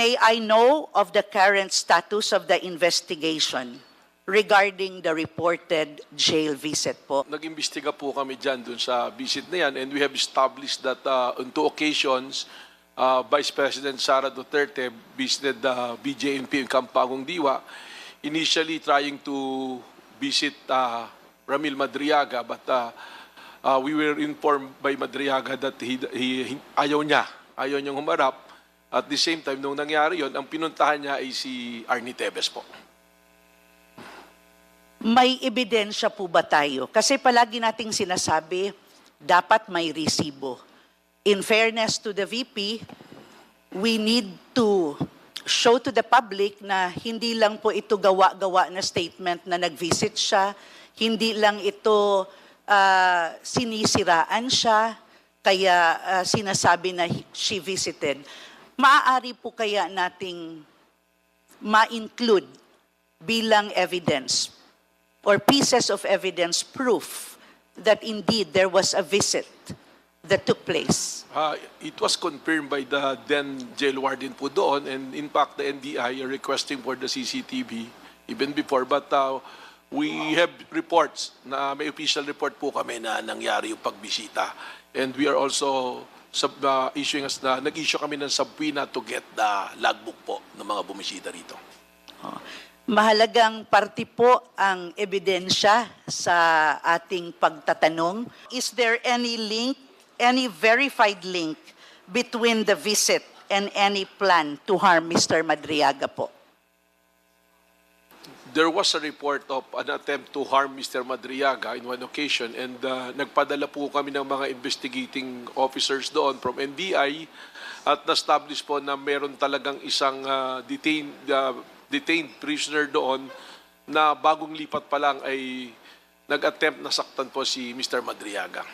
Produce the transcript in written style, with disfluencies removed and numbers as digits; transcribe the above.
May I know of the current status of the investigation regarding the reported jail visit po? Nag-imbestiga po kami dyan dun sa visit na yan, and we have established that on 2 occasions, Vice President Sara Duterte visited the BJMP in Campagong Diwa, initially trying to visit Ramil Madriaga, but we were informed by Madriaga that ayaw niyang humarap. At the same time, nung nangyari yon, ang pinuntahan niya ay si Arnie Tevez po. May ebidensya po ba tayo? Kasi palagi nating sinasabi, dapat may resibo. In fairness to the VP, we need to show to the public na hindi lang po ito gawa-gawa na statement na nag-visit siya, hindi lang ito sinisiraan siya, kaya sinasabi na she visited. Maaari po kaya nating ma-include bilang evidence or pieces of evidence proof that indeed there was a visit that took place? It was confirmed by the then jail warden po doon, and in fact the NBI are requesting for the CCTV even before, but we have reports na may official report po kami na nangyari yung pagbisita, and we are also nag-issue kami ng subpoena to get the logbook po ng mga bumisita rito. Mahalagang parte po ang ebidensya sa ating pagtatanong. Is there any link, any verified link between the visit and any plan to harm Mr. Madriaga po? There was a report of an attempt to harm Mr. Madriaga in one occasion, and nagpadala po kami ng mga investigating officers doon from NBI at na-establish po na meron talagang isang detained prisoner doon na bagong lipat pa lang ay nag-attempt na saktan po si Mr. Madriaga.